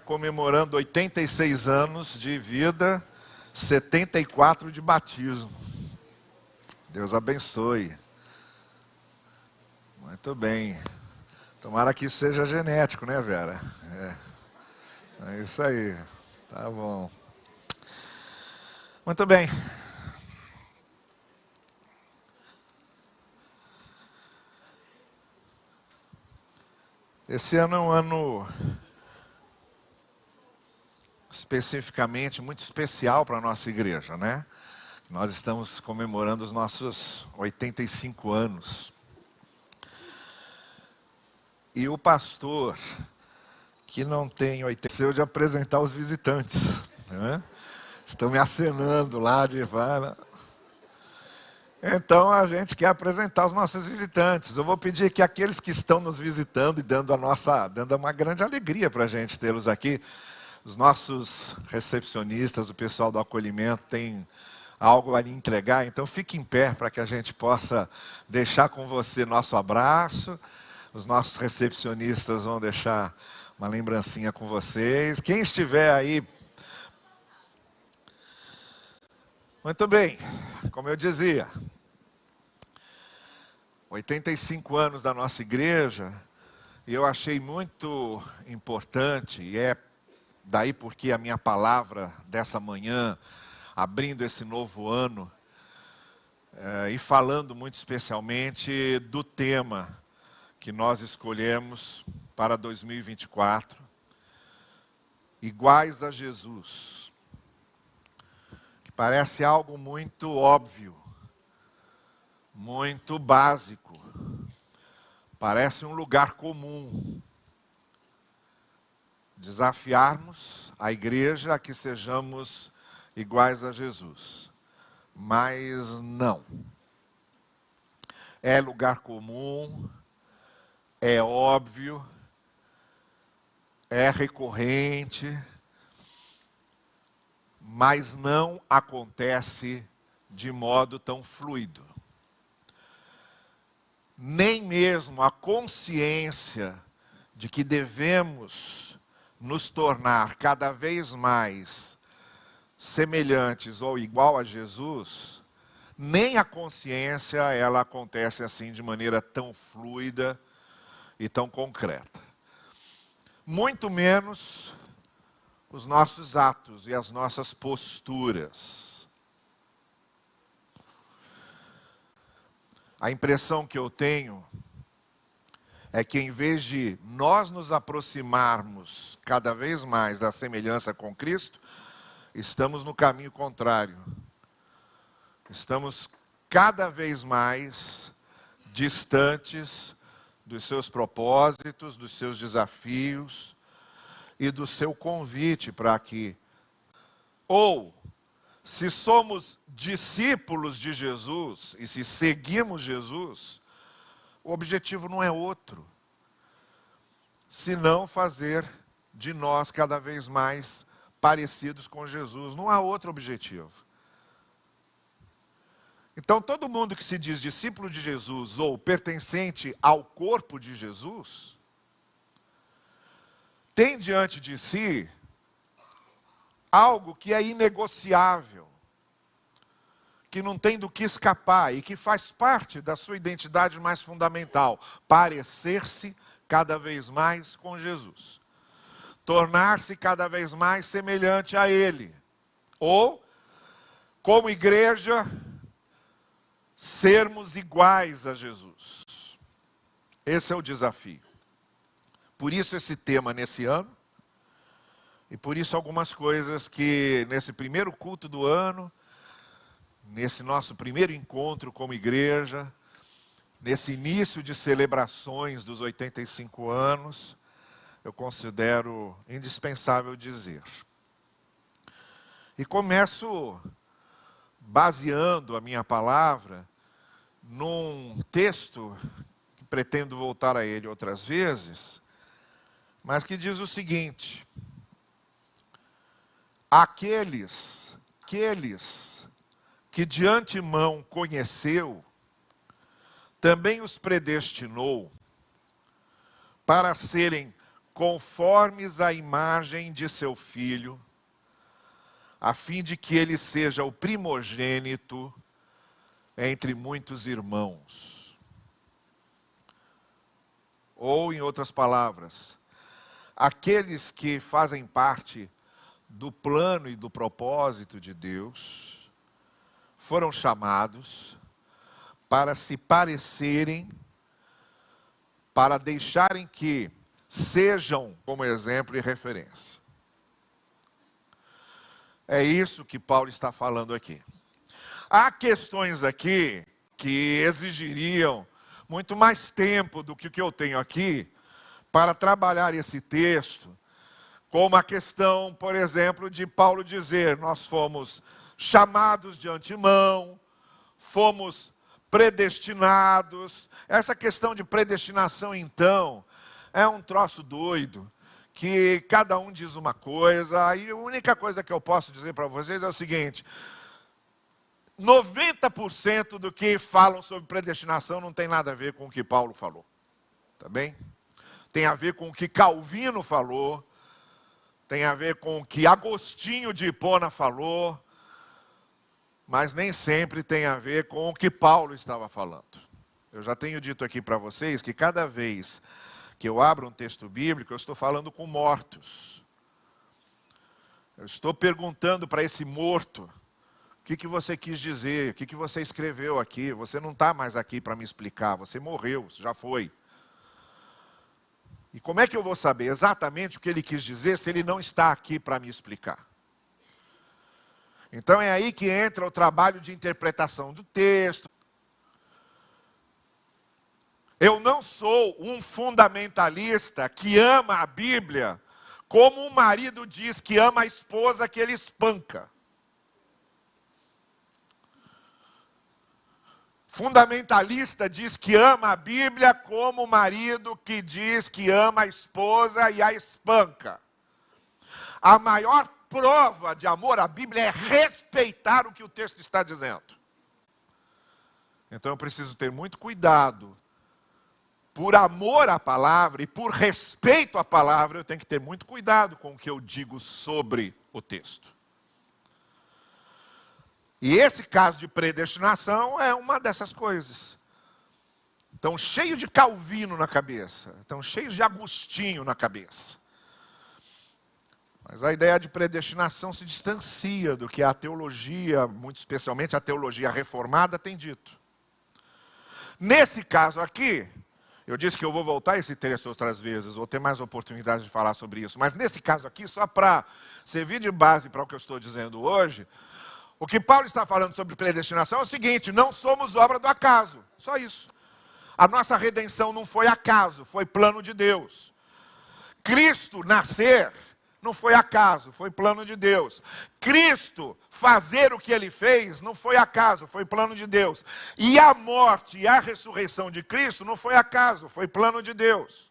comemorando 86 anos de vida, 74 de batismo. Deus abençoe. Muito bem. Tomara que isso seja genético, né, Vera? É isso aí. Tá bom. Muito bem. Esse ano é um ano especificamente muito especial para a nossa igreja, né? Nós estamos comemorando os nossos 85 anos. E o pastor, que não tem 80, de apresentar os visitantes, né? Estão me acenando lá de fala. Então a gente quer apresentar os nossos visitantes. Eu vou pedir que aqueles que estão nos visitando e dando uma grande alegria para a gente tê-los aqui, os nossos recepcionistas, o pessoal do acolhimento tem algo a lhe entregar, então fique em pé para que a gente possa deixar com você nosso abraço. Os nossos recepcionistas vão deixar uma lembrancinha com vocês. Quem estiver aí... Muito bem, como eu dizia, 85 anos da nossa igreja, e eu achei muito importante, e é daí porque a minha palavra dessa manhã, abrindo esse novo ano, e falando muito especialmente do tema que nós escolhemos para 2024, iguais a Jesus. Parece algo muito óbvio, muito básico. Parece um lugar comum. Desafiarmos a igreja a que sejamos iguais a Jesus. Mas não. É lugar comum, é óbvio, é recorrente, mas não acontece de modo tão fluido. Nem mesmo a consciência de que devemos nos tornar cada vez mais semelhantes ou igual a Jesus, nem a consciência ela acontece assim de maneira tão fluida e tão concreta. Muito menos os nossos atos e as nossas posturas. A impressão que eu tenho é que em vez de nós nos aproximarmos cada vez mais da semelhança com Cristo, estamos no caminho contrário. Estamos cada vez mais distantes dos seus propósitos, dos seus desafios, e do seu convite para que, ou, se somos discípulos de Jesus, e se seguimos Jesus, o objetivo não é outro, senão fazer de nós cada vez mais parecidos com Jesus. Não há outro objetivo. Então, todo mundo que se diz discípulo de Jesus, ou pertencente ao corpo de Jesus, tem diante de si algo que é inegociável, que não tem do que escapar e que faz parte da sua identidade mais fundamental: parecer-se cada vez mais com Jesus, tornar-se cada vez mais semelhante a Ele, ou, como igreja, sermos iguais a Jesus. Esse é o desafio. Por isso esse tema nesse ano, e por isso algumas coisas que nesse primeiro culto do ano, nesse nosso primeiro encontro como igreja, nesse início de celebrações dos 85 anos, eu considero indispensável dizer. E começo baseando a minha palavra num texto, que pretendo voltar a ele outras vezes, mas que diz o seguinte: aqueles que de antemão conheceu, também os predestinou para serem conformes à imagem de seu Filho, a fim de que ele seja o primogênito entre muitos irmãos. Ou, em outras palavras, aqueles que fazem parte do plano e do propósito de Deus foram chamados para se parecerem, para deixarem que sejam como exemplo e referência. É isso que Paulo está falando aqui. Há questões aqui que exigiriam muito mais tempo do que o que eu tenho aqui para trabalhar esse texto, como a questão, por exemplo, de Paulo dizer: nós fomos chamados de antemão, fomos predestinados. Essa questão de predestinação, então, é um troço doido, que cada um diz uma coisa, e a única coisa que eu posso dizer para vocês é o seguinte: 90% do que falam sobre predestinação não tem nada a ver com o que Paulo falou. Tá bem? Tem a ver com o que Calvino falou, tem a ver com o que Agostinho de Hipona falou, mas nem sempre tem a ver com o que Paulo estava falando. Eu já tenho dito aqui para vocês que cada vez que eu abro um texto bíblico, eu estou falando com mortos. Eu estou perguntando para esse morto: o que você quis dizer? O que você escreveu aqui? Você não está mais aqui para me explicar. Você morreu, já foi. E como é que eu vou saber exatamente o que ele quis dizer se ele não está aqui para me explicar? Então é aí que entra o trabalho de interpretação do texto. Eu não sou um fundamentalista que ama a Bíblia como um marido diz que ama a esposa que ele espanca. Fundamentalista diz que ama a Bíblia como o marido que diz que ama a esposa e a espanca. A maior prova de amor à Bíblia é respeitar o que o texto está dizendo. Então eu preciso ter muito cuidado. Por amor à palavra e por respeito à palavra, eu tenho que ter muito cuidado com o que eu digo sobre o texto. E esse caso de predestinação é uma dessas coisas. Estão cheios de Calvino na cabeça, estão cheios de Agostinho na cabeça. Mas a ideia de predestinação se distancia do que a teologia, muito especialmente a teologia reformada, tem dito. Nesse caso aqui, eu disse que eu vou voltar a esse texto outras vezes, vou ter mais oportunidade de falar sobre isso. Mas nesse caso aqui, só para servir de base para o que eu estou dizendo hoje, o que Paulo está falando sobre predestinação é o seguinte: não somos obra do acaso, só isso. A nossa redenção não foi acaso, foi plano de Deus. Cristo nascer não foi acaso, foi plano de Deus. Cristo fazer o que ele fez não foi acaso, foi plano de Deus. E a morte e a ressurreição de Cristo não foi acaso, foi plano de Deus.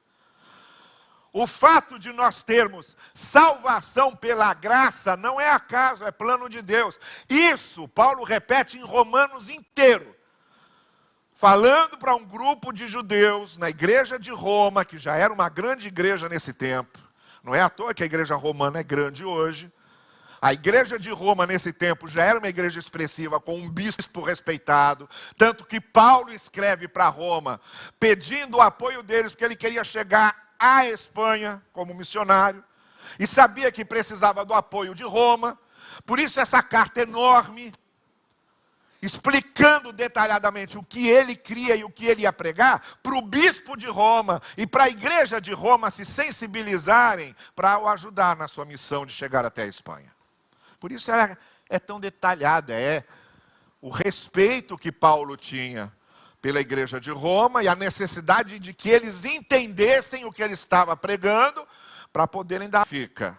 O fato de nós termos salvação pela graça não é acaso, é plano de Deus. Isso Paulo repete em Romanos inteiro, falando para um grupo de judeus na igreja de Roma, que já era uma grande igreja nesse tempo. Não é à toa que a igreja romana é grande hoje. A igreja de Roma nesse tempo já era uma igreja expressiva, com um bispo respeitado. Tanto que Paulo escreve para Roma, pedindo o apoio deles, porque ele queria chegar à Espanha como missionário. E sabia que precisava do apoio de Roma. Por isso essa carta enorme, explicando detalhadamente o que ele cria e o que ele ia pregar, para o bispo de Roma e para a igreja de Roma se sensibilizarem para o ajudar na sua missão de chegar até a Espanha. Por isso é tão detalhada, é o respeito que Paulo tinha pela igreja de Roma e a necessidade de que eles entendessem o que ele estava pregando para poderem dar fica.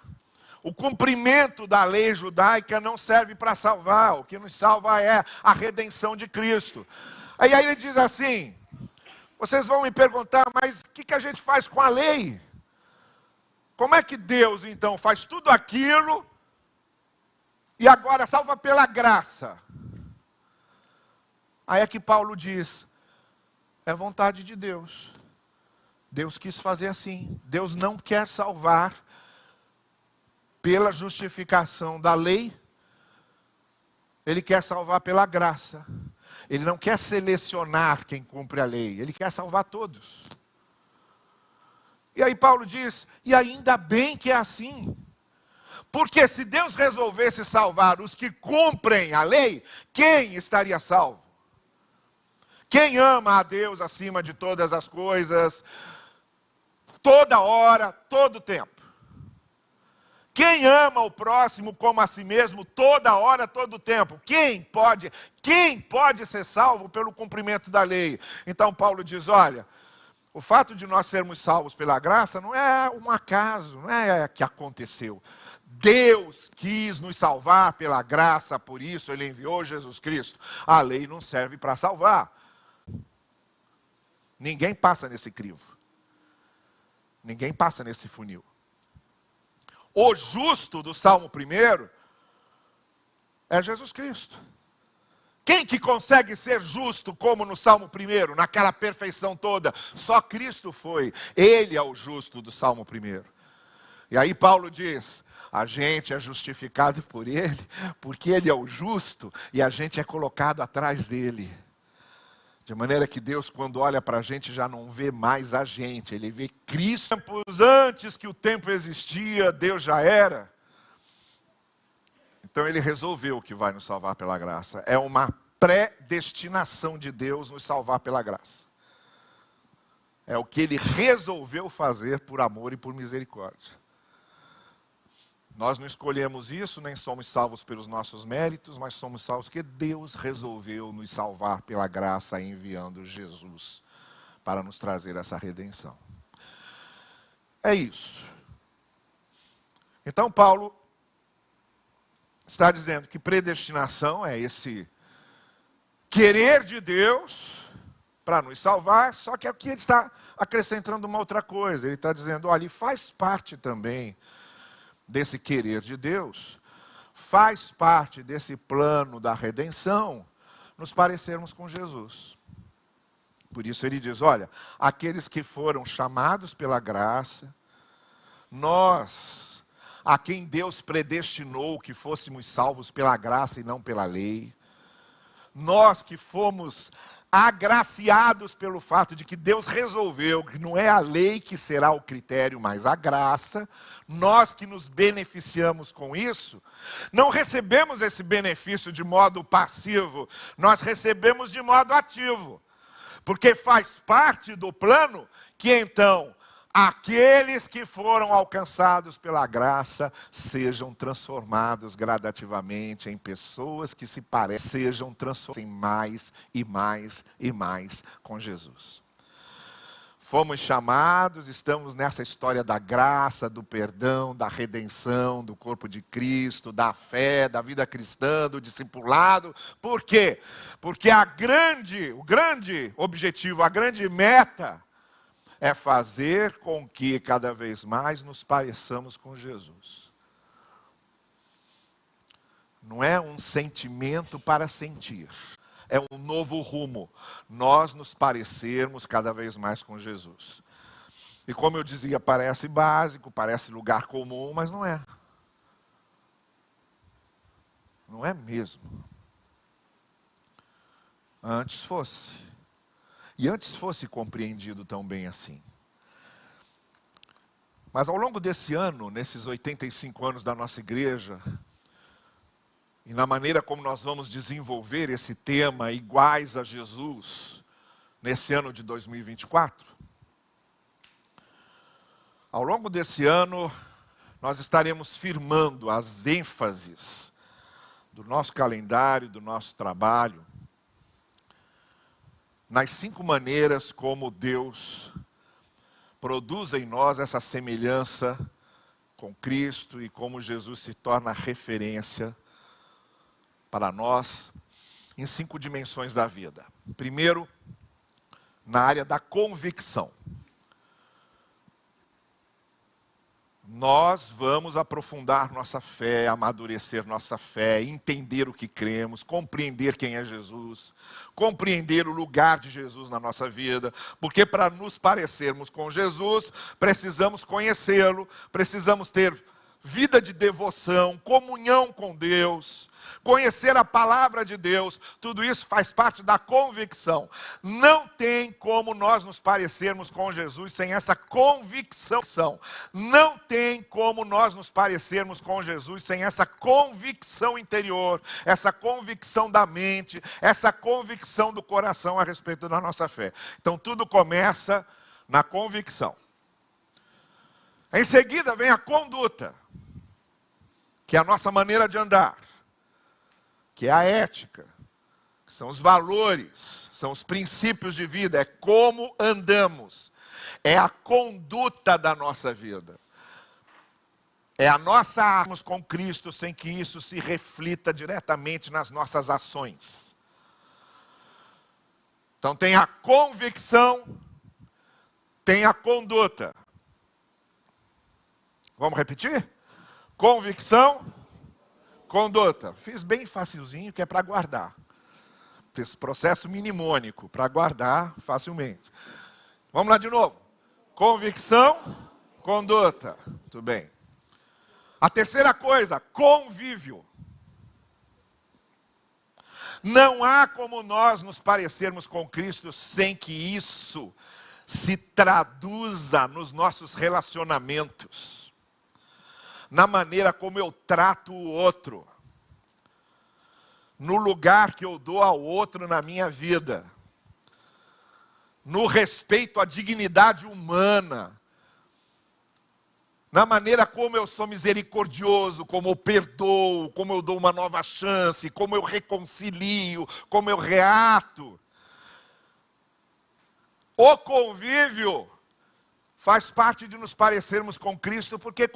O cumprimento da lei judaica não serve para salvar. O que nos salva é a redenção de Cristo. Aí ele diz assim: vocês vão me perguntar, mas o que a gente faz com a lei? Como é que Deus, então, faz tudo aquilo e agora salva pela graça? Aí é que Paulo diz: é vontade de Deus. Deus quis fazer assim. Deus não quer salvar pela justificação da lei. Ele quer salvar pela graça. Ele não quer selecionar quem cumpre a lei. Ele quer salvar todos. E aí Paulo diz, e ainda bem que é assim. Porque se Deus resolvesse salvar os que cumprem a lei, quem estaria salvo? Quem ama a Deus acima de todas as coisas, toda hora, todo tempo? Quem ama o próximo como a si mesmo, toda hora, todo tempo? Quem pode ser salvo pelo cumprimento da lei? Então Paulo diz, olha, o fato de nós sermos salvos pela graça não é um acaso, não é que aconteceu. Deus quis nos salvar pela graça, por isso Ele enviou Jesus Cristo. A lei não serve para salvar. Ninguém passa nesse crivo. Ninguém passa nesse funil. O justo do Salmo 1 é Jesus Cristo. Quem que consegue ser justo como no Salmo 1, naquela perfeição toda? Só Cristo foi. Ele é o justo do Salmo 1. E aí Paulo diz, a gente é justificado por Ele, porque Ele é o justo e a gente é colocado atrás dEle. De maneira que Deus, quando olha para a gente, já não vê mais a gente. Ele vê Cristo. Tempos antes que o tempo existia, Deus já era. Então Ele resolveu que vai nos salvar pela graça. É uma predestinação de Deus nos salvar pela graça. É o que Ele resolveu fazer por amor e por misericórdia. Nós não escolhemos isso, nem somos salvos pelos nossos méritos, mas somos salvos porque Deus resolveu nos salvar pela graça, enviando Jesus para nos trazer essa redenção. É isso. Então Paulo está dizendo que predestinação é esse querer de Deus para nos salvar, só que aqui ele está acrescentando uma outra coisa. Ele está dizendo, olha, e faz parte também desse querer de Deus, faz parte desse plano da redenção, nos parecermos com Jesus. Por isso ele diz, olha, aqueles que foram chamados pela graça, nós, a quem Deus predestinou que fôssemos salvos pela graça e não pela lei, nós que fomos agraciados pelo fato de que Deus resolveu que não é a lei que será o critério, mas a graça, nós que nos beneficiamos com isso, não recebemos esse benefício de modo passivo, nós recebemos de modo ativo, porque faz parte do plano que então aqueles que foram alcançados pela graça sejam transformados gradativamente em pessoas que se parecem, sejam transformados mais e mais e mais com Jesus. Fomos chamados, estamos nessa história da graça, do perdão, da redenção, do corpo de Cristo, da fé, da vida cristã, do discipulado. Por quê? Porque o grande objetivo, a grande meta é fazer com que cada vez mais nos pareçamos com Jesus. Não é um sentimento para sentir. É um novo rumo. Nós nos parecermos cada vez mais com Jesus. E como eu dizia, parece básico, parece lugar comum, mas não é. Não é mesmo. Antes fosse. E antes fosse compreendido tão bem assim. Mas ao longo desse ano, nesses 85 anos da nossa igreja, e na maneira como nós vamos desenvolver esse tema, iguais a Jesus, nesse ano de 2024, ao longo desse ano, nós estaremos firmando as ênfases do nosso calendário, do nosso trabalho, nas 5 maneiras como Deus produz em nós essa semelhança com Cristo e como Jesus se torna referência para nós em 5 dimensões da vida. Primeiro, na área da convicção. nós vamos aprofundar nossa fé, amadurecer nossa fé, entender o que cremos, compreender quem é Jesus, compreender o lugar de Jesus na nossa vida, porque para nos parecermos com Jesus, precisamos conhecê-lo, precisamos ter vida de devoção, comunhão com Deus, conhecer a palavra de Deus, tudo isso faz parte da convicção. Não tem como nós nos parecermos com Jesus sem essa convicção. Não tem como nós nos parecermos com Jesus sem essa convicção interior, essa convicção da mente, essa convicção do coração a respeito da nossa fé. Então tudo começa na convicção. Em seguida vem a conduta, que é a nossa maneira de andar, que é a ética, que são os valores, são os princípios de vida, é como andamos, é a conduta da nossa vida. É a nossa arma com Cristo sem que isso se reflita diretamente nas nossas ações. Então tem a convicção, tem a conduta. Vamos repetir? Convicção, conduta. Fiz bem facilzinho, que é para guardar. Esse processo mnemônico, para guardar facilmente. Vamos lá de novo. Convicção, conduta. Muito bem. A terceira coisa, convívio. Não há como nós nos parecermos com Cristo sem que isso se traduza nos nossos relacionamentos, na maneira como eu trato o outro, no lugar que eu dou ao outro na minha vida, no respeito à dignidade humana, na maneira como eu sou misericordioso, como eu perdoo, como eu dou uma nova chance, como eu reconcilio, como eu reato. O convívio faz parte de nos parecermos com Cristo, porque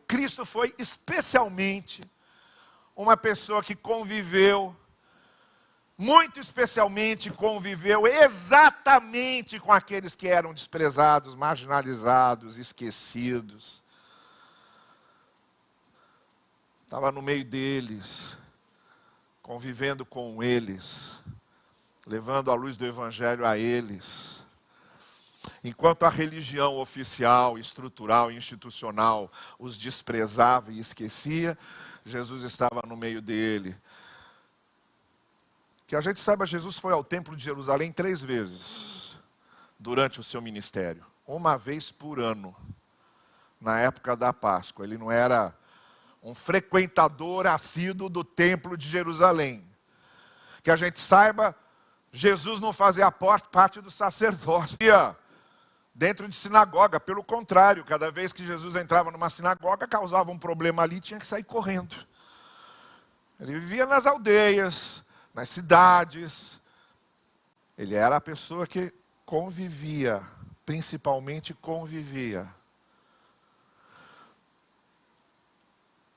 Cristo foi especialmente uma pessoa que conviveu, muito especialmente conviveu exatamente com aqueles que eram desprezados, marginalizados, esquecidos. Estava no meio deles, convivendo com eles, levando a luz do Evangelho a eles. Enquanto a religião oficial, estrutural e institucional os desprezava e esquecia, Jesus estava no meio dele. Que a gente saiba, Jesus foi ao templo de Jerusalém 3 vezes durante o seu ministério. Uma vez por ano, na época da Páscoa. Ele não era um frequentador assíduo do templo de Jerusalém. Que a gente saiba, Jesus não fazia parte do sacerdócio dentro de sinagoga. Pelo contrário, cada vez que Jesus entrava numa sinagoga, causava um problema ali, tinha que sair correndo. Ele vivia nas aldeias, nas cidades. Ele era a pessoa que convivia, principalmente convivia.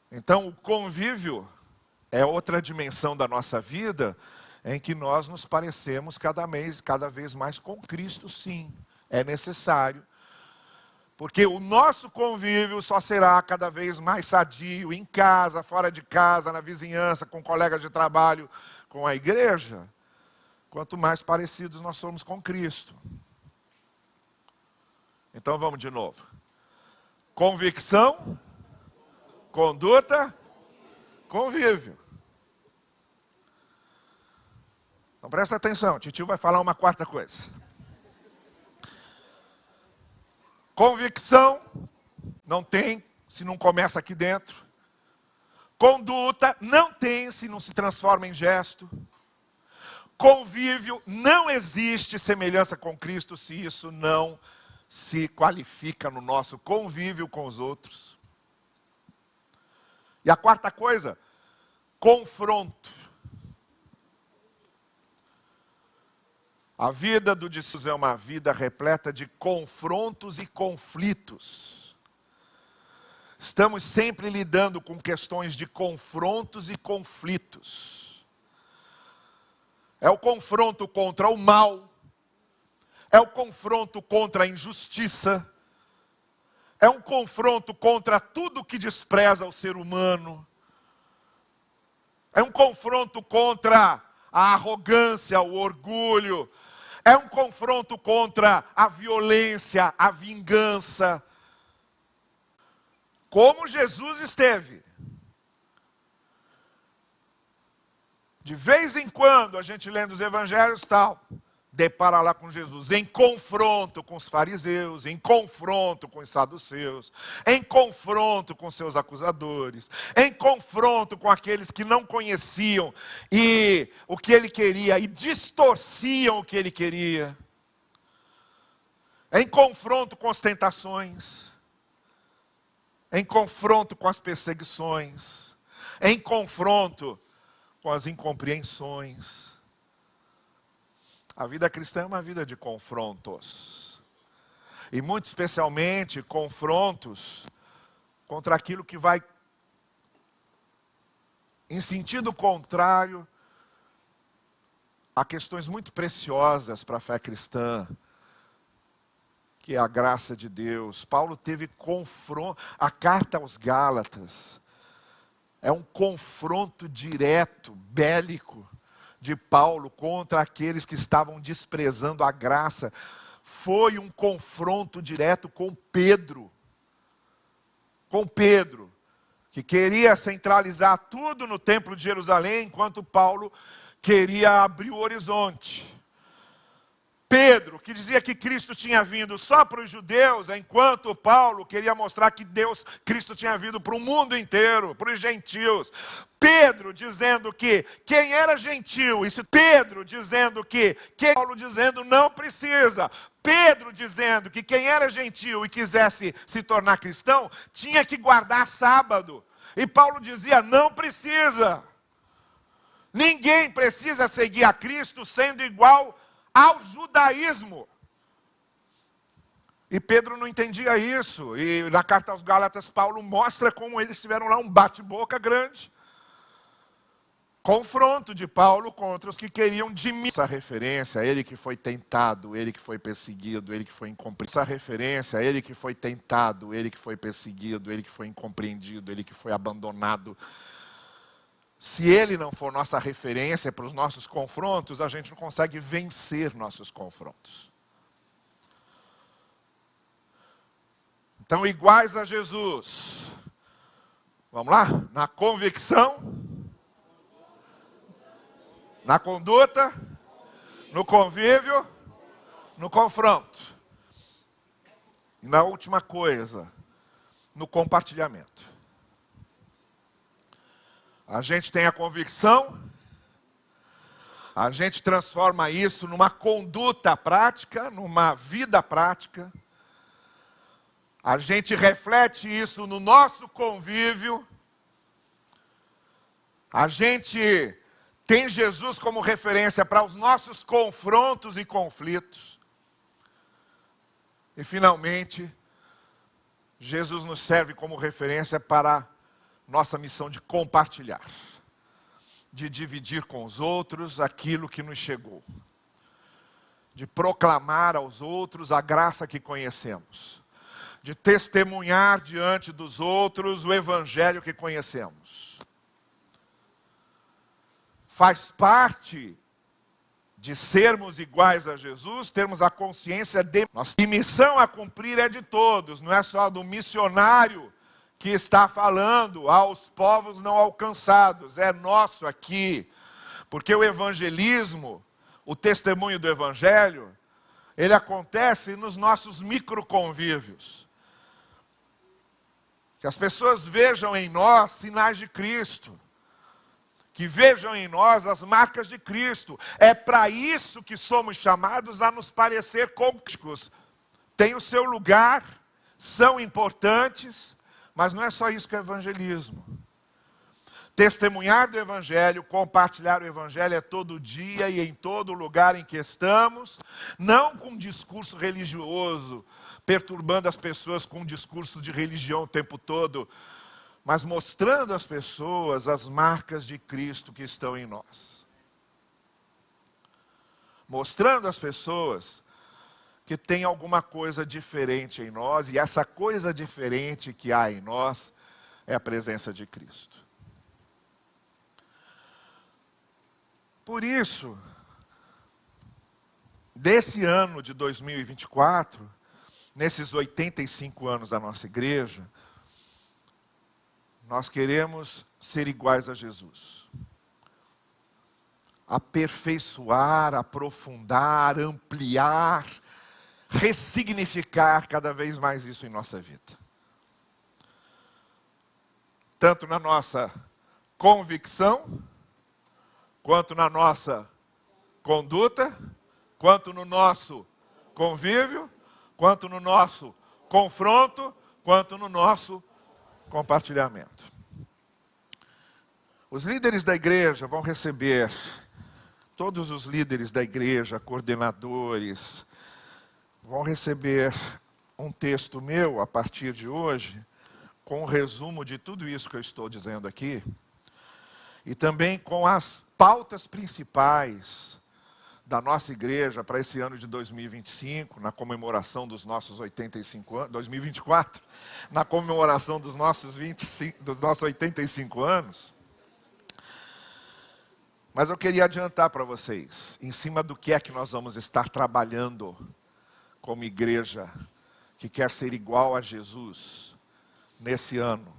Então, o convívio é outra dimensão da nossa vida em que nós nos parecemos cada vez mais com Cristo, sim. É necessário, porque o nosso convívio só será cada vez mais sadio em casa, fora de casa, na vizinhança, com colegas de trabalho, com a igreja, quanto mais parecidos nós somos com Cristo. Então vamos de novo. Convicção, conduta, convívio. Então presta atenção, Titio vai falar uma quarta coisa. Convicção não tem se não começa aqui dentro. Conduta não tem se não se transforma em gesto. Convívio não existe semelhança com Cristo se isso não se qualifica no nosso convívio com os outros. E a quarta coisa, confronto. A vida do discípulo é uma vida repleta de confrontos e conflitos. Estamos sempre lidando com questões de confrontos e conflitos. É o confronto contra o mal, é o confronto contra a injustiça, é um confronto contra tudo que despreza o ser humano, é um confronto contra a arrogância, o orgulho, é um confronto contra a violência, a vingança. Como Jesus esteve. De vez em quando, a gente lendo os evangelhos tal, depara lá com Jesus, em confronto com os fariseus, em confronto com os saduceus, em confronto com seus acusadores, em confronto com aqueles que não conheciam e o que ele queria e distorciam o que ele queria, em confronto com as tentações, em confronto com as perseguições, em confronto com as incompreensões. A vida cristã é uma vida de confrontos. E muito especialmente confrontos contra aquilo que vai em sentido contrário a questões muito preciosas para a fé cristã, que é a graça de Deus. Paulo teve confronto, a carta aos Gálatas é um confronto direto, bélico, de Paulo contra aqueles que estavam desprezando a graça. Foi um confronto direto com Pedro, que queria centralizar tudo no templo de Jerusalém, enquanto Paulo queria abrir o horizonte. Pedro, que dizia que Cristo tinha vindo só para os judeus, enquanto Paulo queria mostrar que Cristo tinha vindo para o mundo inteiro, para os gentios. Pedro dizendo que quem era gentil, Pedro dizendo que Paulo dizendo não precisa. Pedro dizendo que quem era gentil e quisesse se tornar cristão, tinha que guardar sábado. E Paulo dizia, não precisa. Ninguém precisa seguir a Cristo sendo igual ao judaísmo. E Pedro não entendia isso. E na carta aos Gálatas, Paulo mostra como eles tiveram lá um bate-boca grande. Confronto de Paulo contra os que queriam diminuir. Essa referência, ele que foi tentado, ele que foi perseguido, ele que foi incompreendido. Essa referência, ele que foi tentado, ele que foi perseguido, ele que foi incompreendido, ele que foi abandonado. Se ele não for nossa referência para os nossos confrontos, a gente não consegue vencer nossos confrontos. Então, iguais a Jesus. Vamos lá? Na convicção, na conduta, no convívio, no confronto. E na última coisa, no compartilhamento. A gente tem a convicção, a gente transforma isso numa conduta prática, numa vida prática. A gente reflete isso no nosso convívio. A gente tem Jesus como referência para os nossos confrontos e conflitos. E finalmente, Jesus nos serve como referência para nossa missão de compartilhar, de dividir com os outros aquilo que nos chegou, de proclamar aos outros a graça que conhecemos, de testemunhar diante dos outros o evangelho que conhecemos. Faz parte de sermos iguais a Jesus, termos a consciência de nossa missão a cumprir é de todos, não é só do missionário que está falando aos povos não alcançados, é nosso aqui, porque o evangelismo, o testemunho do evangelho, ele acontece nos nossos microconvívios. Que as pessoas vejam em nós sinais de Cristo, que vejam em nós as marcas de Cristo. É para isso que somos chamados a nos parecer com Cristo. Tem o seu lugar, são importantes, mas não é só isso que é evangelismo. Testemunhar do evangelho, compartilhar o evangelho é todo dia e em todo lugar em que estamos, não com um discurso religioso, perturbando as pessoas com um discurso de religião o tempo todo, mas mostrando às pessoas as marcas de Cristo que estão em nós. Mostrando às pessoas que tem alguma coisa diferente em nós, e essa coisa diferente que há em nós é a presença de Cristo. Por isso, desse ano de 2024, nesses 85 anos da nossa igreja, nós queremos ser iguais a Jesus. Aperfeiçoar, aprofundar, ampliar, ressignificar cada vez mais isso em nossa vida. Tanto na nossa convicção, quanto na nossa conduta, quanto no nosso convívio, quanto no nosso confronto, quanto no nosso compartilhamento. Os líderes da igreja vão receber, todos os líderes da igreja, coordenadores, vão receber um texto meu a partir de hoje, com um resumo de tudo isso que eu estou dizendo aqui, e também com as pautas principais da nossa igreja para esse ano de 2025, na comemoração dos nossos 85 anos, 2024, na comemoração dos nossos 85 anos. Mas eu queria adiantar para vocês, em cima do que é que nós vamos estar trabalhando como igreja que quer ser igual a Jesus nesse ano.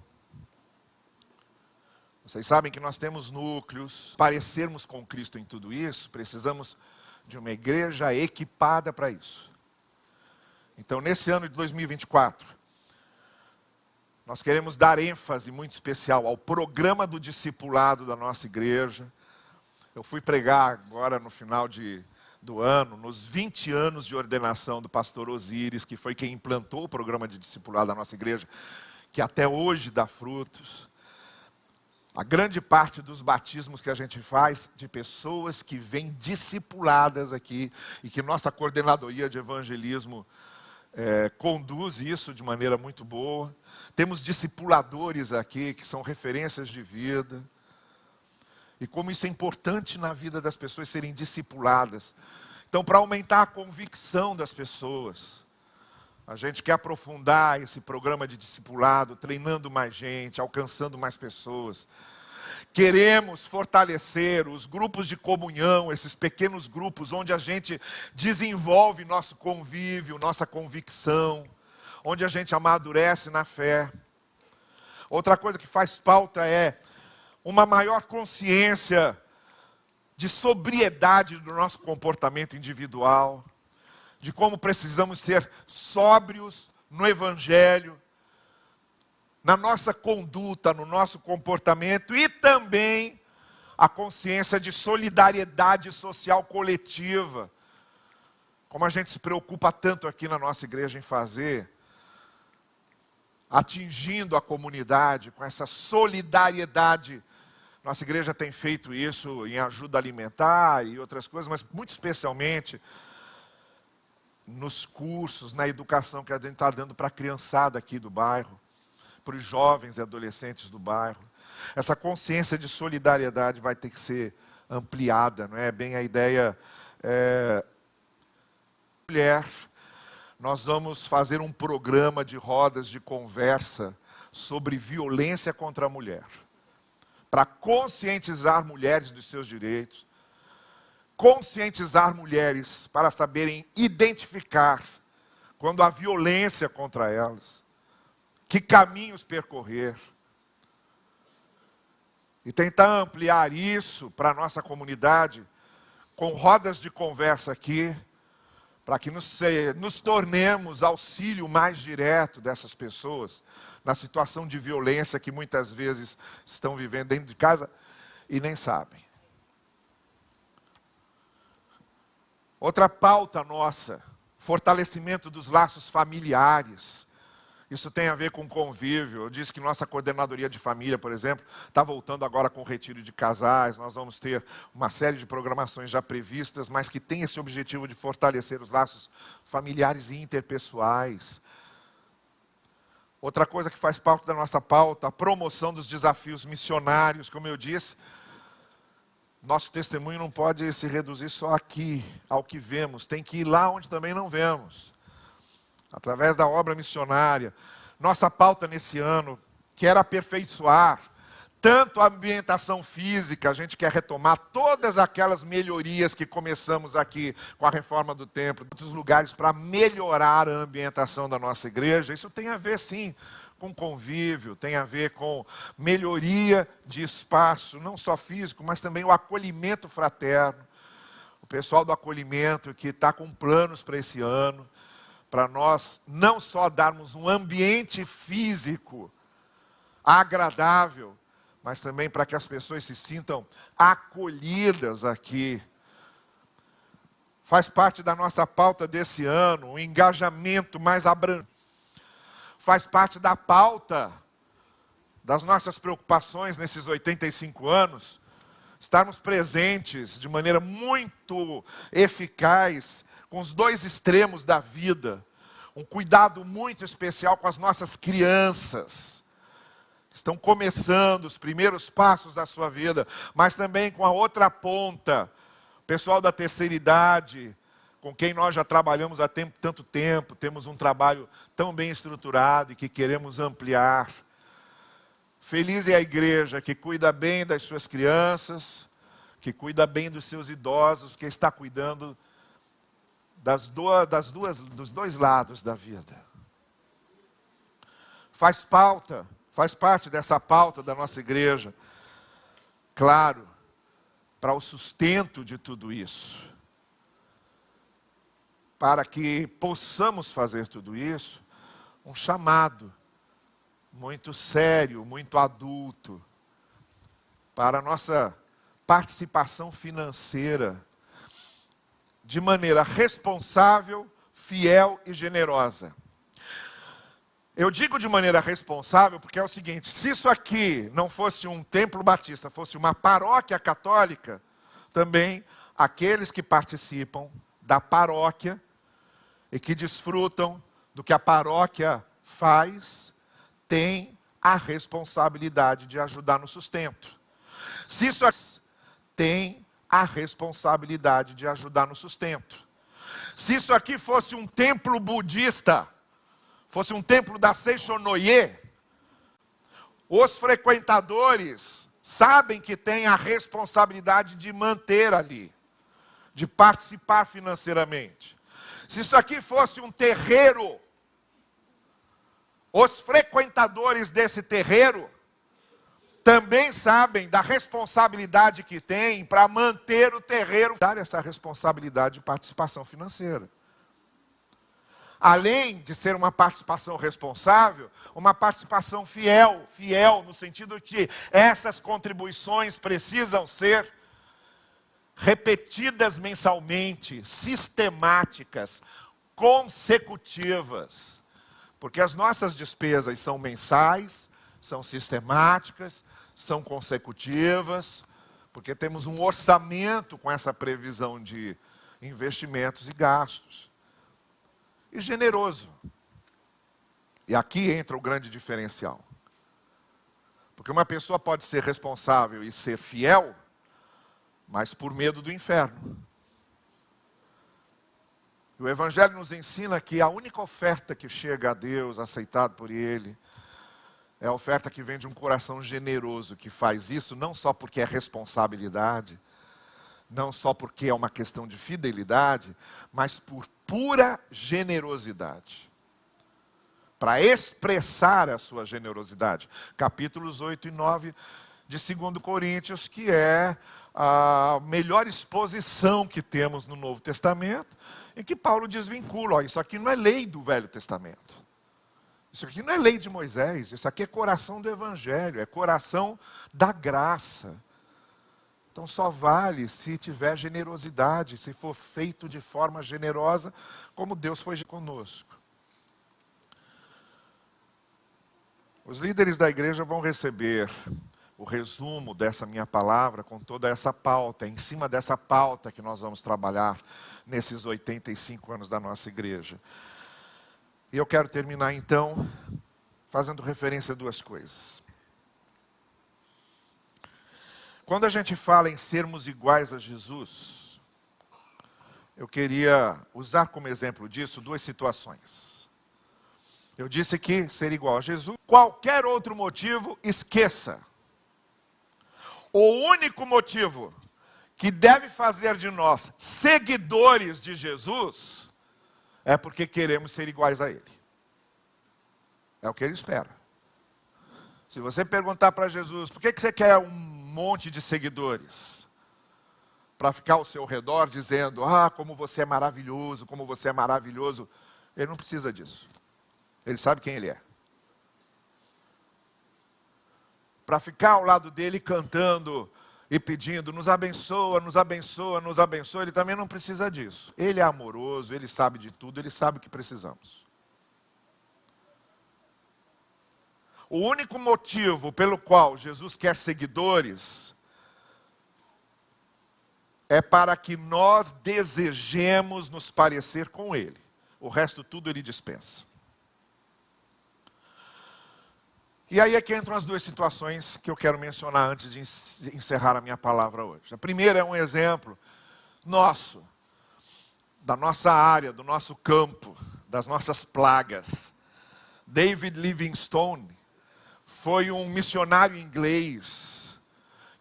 Vocês sabem que nós temos núcleos, parecermos com Cristo em tudo isso, precisamos de uma igreja equipada para isso. Então, nesse ano de 2024, nós queremos dar ênfase muito especial ao programa do discipulado da nossa igreja. Eu fui pregar agora no final do ano, nos 20 anos de ordenação do pastor Osíris, que foi quem implantou o programa de discipulado da nossa igreja, que até hoje dá frutos. A grande parte dos batismos que a gente faz de pessoas que vêm discipuladas aqui e que nossa coordenadoria de evangelismo conduz isso de maneira muito boa. Temos discipuladores aqui que são referências de vida. E como isso é importante na vida das pessoas serem discipuladas. Então, para aumentar a convicção das pessoas, a gente quer aprofundar esse programa de discipulado, treinando mais gente, alcançando mais pessoas. Queremos fortalecer os grupos de comunhão, esses pequenos grupos onde a gente desenvolve nosso convívio, nossa convicção, onde a gente amadurece na fé. Outra coisa que faz falta é uma maior consciência de sobriedade do nosso comportamento individual, de como precisamos ser sóbrios no Evangelho, na nossa conduta, no nosso comportamento, e também a consciência de solidariedade social coletiva, como a gente se preocupa tanto aqui na nossa igreja em fazer, atingindo a comunidade com essa solidariedade. Nossa igreja tem feito isso em ajuda alimentar e outras coisas, mas muito especialmente nos cursos, na educação que a gente está dando para a criançada aqui do bairro, para os jovens e adolescentes do bairro. Essa consciência de solidariedade vai ter que ser ampliada, não é? Bem a ideia mulher. Nós vamos fazer um programa de rodas de conversa sobre violência contra a mulher, para conscientizar mulheres dos seus direitos, conscientizar mulheres para saberem identificar quando há violência contra elas, que caminhos percorrer, e tentar ampliar isso para a nossa comunidade, com rodas de conversa aqui, para que nos tornemos auxílio mais direto dessas pessoas, na situação de violência que muitas vezes estão vivendo dentro de casa e nem sabem. Outra pauta nossa, fortalecimento dos laços familiares. Isso tem a ver com convívio. Eu disse que nossa coordenadoria de família, por exemplo, está voltando agora com o retiro de casais. Nós vamos ter uma série de programações já previstas, mas que tem esse objetivo de fortalecer os laços familiares e interpessoais. Outra coisa que faz parte da nossa pauta, a promoção dos desafios missionários, como eu disse. Nosso testemunho não pode se reduzir só aqui, ao que vemos. Tem que ir lá onde também não vemos. Através da obra missionária. Nossa pauta nesse ano, quer aperfeiçoar tanto a ambientação física, a gente quer retomar todas aquelas melhorias que começamos aqui com a reforma do templo, outros lugares para melhorar a ambientação da nossa igreja. Isso tem a ver, sim, com convívio, tem a ver com melhoria de espaço, não só físico, mas também o acolhimento fraterno. O pessoal do acolhimento que está com planos para esse ano, para nós não só darmos um ambiente físico agradável, mas também para que as pessoas se sintam acolhidas aqui. Faz parte da nossa pauta desse ano, um engajamento mais abrangente. Faz parte da pauta das nossas preocupações nesses 85 anos, estarmos presentes de maneira muito eficaz com os dois extremos da vida. Um cuidado muito especial com as nossas crianças. Estão começando os primeiros passos da sua vida, mas também com a outra ponta, o pessoal da terceira idade, com quem nós já trabalhamos há tanto tempo, temos um trabalho tão bem estruturado e que queremos ampliar. Feliz é a igreja que cuida bem das suas crianças, que cuida bem dos seus idosos, que está cuidando dos dois lados da vida. Faz parte dessa pauta da nossa igreja, claro, para o sustento de tudo isso. Para que possamos fazer tudo isso, um chamado muito sério, muito adulto, para a nossa participação financeira, de maneira responsável, fiel e generosa. Eu digo de maneira responsável porque é o seguinte: se isso aqui não fosse um templo batista, fosse uma paróquia católica, também aqueles que participam da paróquia e que desfrutam do que a paróquia faz, têm a responsabilidade de ajudar no sustento. Se isso tem a responsabilidade de ajudar no sustento. Se isso aqui fosse um templo budista, fosse um templo da Seishonoye, os frequentadores sabem que têm a responsabilidade de manter ali, de participar financeiramente. Se isso aqui fosse um terreiro, os frequentadores desse terreiro também sabem da responsabilidade que têm para manter o terreiro, dar essa responsabilidade de participação financeira. Além de ser uma participação responsável, uma participação fiel no sentido que essas contribuições precisam ser repetidas mensalmente, sistemáticas, consecutivas. Porque as nossas despesas são mensais, são sistemáticas, são consecutivas, porque temos um orçamento com essa previsão de investimentos e gastos. E generoso. E aqui entra o grande diferencial. Porque uma pessoa pode ser responsável e ser fiel, mas por medo do inferno. O Evangelho nos ensina que a única oferta que chega a Deus, aceitada por Ele, é a oferta que vem de um coração generoso, que faz isso não só porque é responsabilidade, não só porque é uma questão de fidelidade, mas por pura generosidade. Para expressar a sua generosidade. Capítulos 8 e 9 de 2 Coríntios, que é a melhor exposição que temos no Novo Testamento, em que Paulo desvincula: ó, isso aqui não é lei do Velho Testamento. Isso aqui não é lei de Moisés, isso aqui é coração do Evangelho, é coração da graça. Então só vale se tiver generosidade, se for feito de forma generosa, como Deus foi conosco. Os líderes da igreja vão receber o resumo dessa minha palavra com toda essa pauta, é em cima dessa pauta que nós vamos trabalhar nesses 85 anos da nossa igreja. E eu quero terminar então fazendo referência a duas coisas. Quando a gente fala em sermos iguais a Jesus, eu queria usar como exemplo disso duas situações. Eu disse que ser igual a Jesus, qualquer outro motivo, esqueça. O único motivo que deve fazer de nós seguidores de Jesus é porque queremos ser iguais a Ele. É o que Ele espera. Se você perguntar para Jesus, por que você quer um monte de seguidores? Para ficar ao seu redor dizendo, como você é maravilhoso, como você é maravilhoso. Ele não precisa disso. Ele sabe quem Ele é. Para ficar ao lado dele cantando e pedindo, nos abençoa, nos abençoa, nos abençoa, Ele também não precisa disso. Ele é amoroso, Ele sabe de tudo, Ele sabe o que precisamos. O único motivo pelo qual Jesus quer seguidores é para que nós desejemos nos parecer com Ele. O resto tudo Ele dispensa. E aí é que entram as duas situações que eu quero mencionar antes de encerrar a minha palavra hoje. A primeira é um exemplo nosso, da nossa área, do nosso campo, das nossas plagas. David Livingstone foi um missionário inglês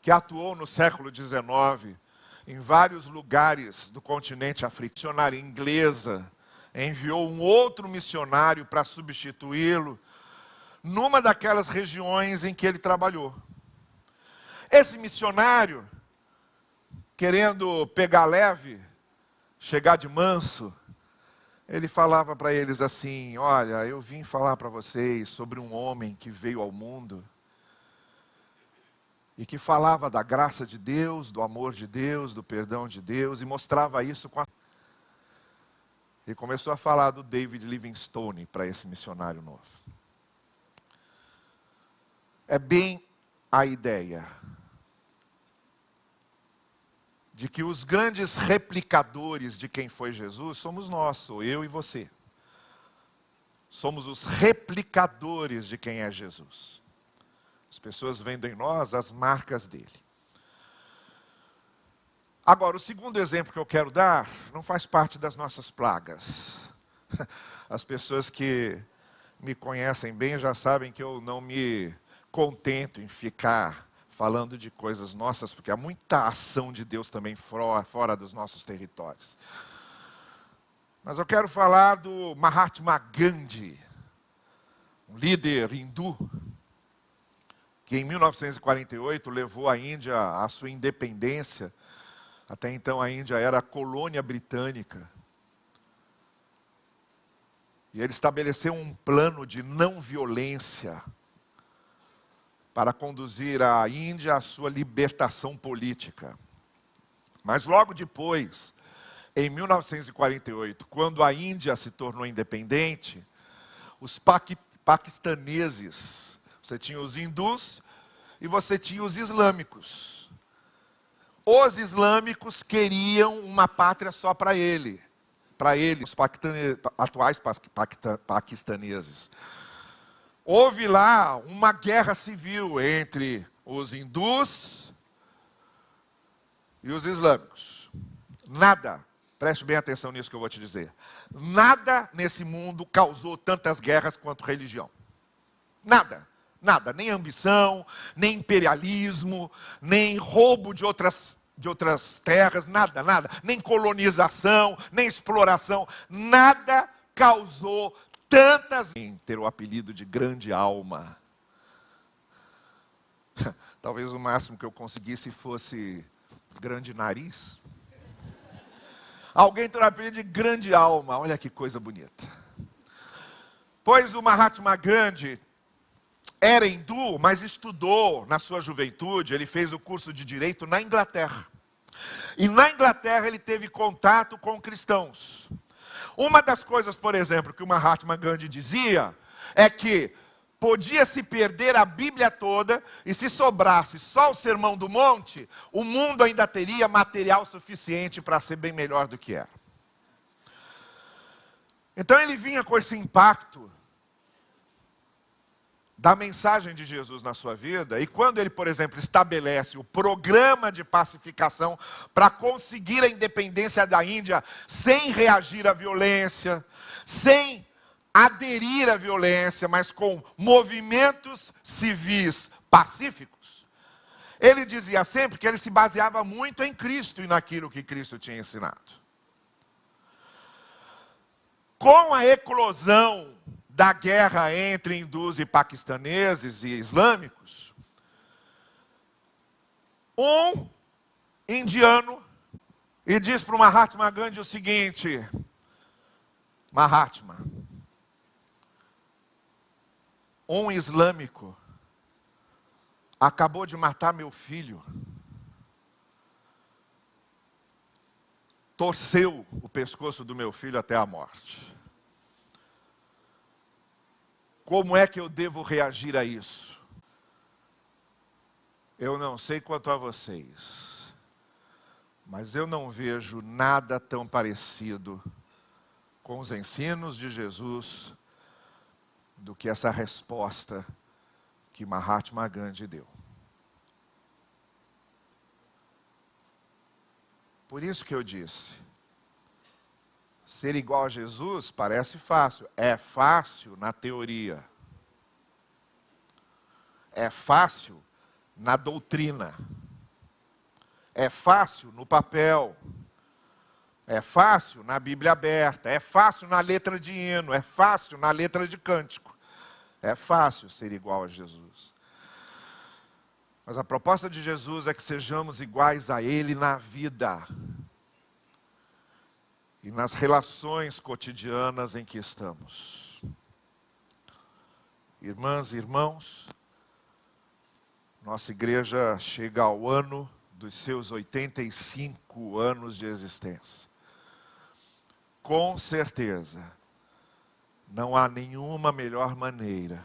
que atuou no século XIX em vários lugares do continente africano. A missionária inglesa enviou um outro missionário para substituí-lo numa daquelas regiões em que ele trabalhou. Esse missionário, querendo pegar leve, chegar de manso, ele falava para eles assim, olha, eu vim falar para vocês sobre um homem que veio ao mundo e que falava da graça de Deus, do amor de Deus, do perdão de Deus, e mostrava isso com a... Ele começou a falar do David Livingstone para esse missionário novo. É bem a ideia de que os grandes replicadores de quem foi Jesus somos nós, sou eu e você. Somos os replicadores de quem é Jesus. As pessoas vendo em nós as marcas dele. Agora, o segundo exemplo que eu quero dar não faz parte das nossas plagas. As pessoas que me conhecem bem já sabem que eu não me contento em ficar falando de coisas nossas, porque há muita ação de Deus também fora dos nossos territórios. Mas eu quero falar do Mahatma Gandhi, um líder hindu, que em 1948 levou a Índia à sua independência. Até então a Índia era colônia britânica. E ele estabeleceu um plano de não violência para conduzir a Índia à sua libertação política. Mas logo depois, em 1948, quando a Índia se tornou independente, os paquistaneses, você tinha os hindus e você tinha os islâmicos. Os islâmicos queriam uma pátria só para eles, os atuais paquistaneses. Houve lá uma guerra civil entre os hindus e os islâmicos. Nada, preste bem atenção nisso que eu vou te dizer. Nada nesse mundo causou tantas guerras quanto religião. Nada, nada. Nem ambição, nem imperialismo, nem roubo de outras terras, nada, nada. Nem colonização, nem exploração. Nada causou tantas... ter o apelido de grande alma. Talvez o máximo que eu conseguisse fosse grande nariz. Alguém ter o apelido de grande alma. Olha que coisa bonita. Pois o Mahatma Gandhi era hindu, mas estudou na sua juventude. Ele fez o curso de Direito na Inglaterra. E na Inglaterra ele teve contato com cristãos. Uma das coisas, por exemplo, que o Mahatma Gandhi dizia é que podia-se perder a Bíblia toda e se sobrasse só o Sermão do Monte, o mundo ainda teria material suficiente para ser bem melhor do que era. Então ele vinha com esse impacto da mensagem de Jesus na sua vida, e quando ele, por exemplo, estabelece o programa de pacificação para conseguir a independência da Índia sem reagir à violência, sem aderir à violência, mas com movimentos civis pacíficos, ele dizia sempre que ele se baseava muito em Cristo e naquilo que Cristo tinha ensinado. Com a eclosão da guerra entre hindus e paquistaneses e islâmicos, um indiano e diz para o Mahatma Gandhi o seguinte: Mahatma, um islâmico acabou de matar meu filho, torceu o pescoço do meu filho até a morte. Como é que eu devo reagir a isso? Eu não sei quanto a vocês, mas eu não vejo nada tão parecido com os ensinos de Jesus do que essa resposta que Mahatma Gandhi deu. Por isso que eu disse, ser igual a Jesus parece fácil. É fácil na teoria. É fácil na doutrina. É fácil no papel. É fácil na Bíblia aberta. É fácil na letra de hino. É fácil na letra de cântico. É fácil ser igual a Jesus. Mas a proposta de Jesus é que sejamos iguais a Ele na vida e nas relações cotidianas em que estamos. Irmãs e irmãos, nossa igreja chega ao ano dos seus 85 anos de existência. Com certeza, não há nenhuma melhor maneira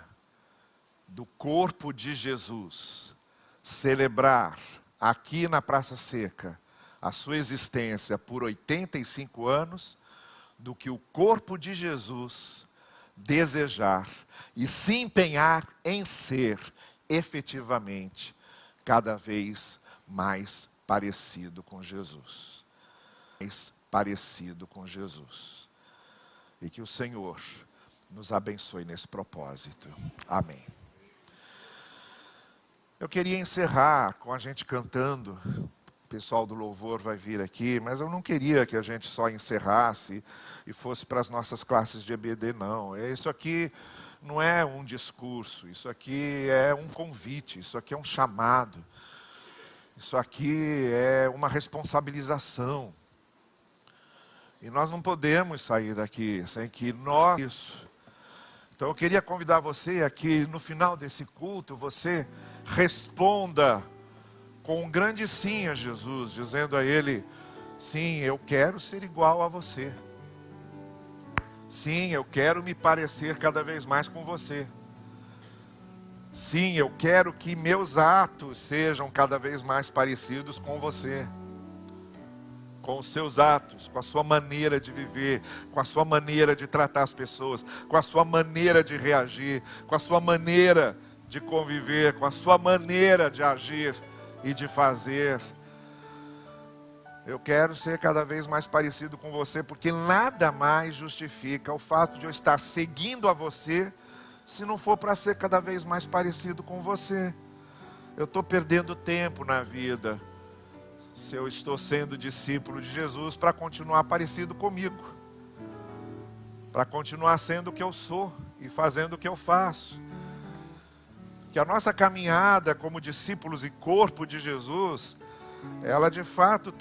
do corpo de Jesus celebrar aqui na Praça Seca a sua existência por 85 anos, do que o corpo de Jesus desejar e se empenhar em ser efetivamente cada vez mais parecido com Jesus. Mais parecido com Jesus. E que o Senhor nos abençoe nesse propósito. Amém. Eu queria encerrar com a gente cantando. O pessoal do louvor vai vir aqui, mas eu não queria que a gente só encerrasse e fosse para as nossas classes de EBD, não. Isso aqui não é um discurso, isso aqui é um convite, isso aqui é um chamado. Isso aqui é uma responsabilização. E nós não podemos sair daqui sem que nós... Isso. Então eu queria convidar você a que no final desse culto você responda com um grande sim a Jesus, dizendo a Ele: sim, eu quero ser igual a você. Sim, eu quero me parecer cada vez mais com você. Sim, eu quero que meus atos sejam cada vez mais parecidos com você. Com os seus atos, com a sua maneira de viver, com a sua maneira de tratar as pessoas, com a sua maneira de reagir, com a sua maneira de conviver, com a sua maneira de agir e de fazer. Eu quero ser cada vez mais parecido com você, porque nada mais justifica o fato de eu estar seguindo a você, se não for para ser cada vez mais parecido com você. Eu estou perdendo tempo na vida, se eu estou sendo discípulo de Jesus, para continuar parecido comigo, para continuar sendo o que eu sou e fazendo o que eu faço. Que a nossa caminhada como discípulos e corpo de Jesus, ela de fato tem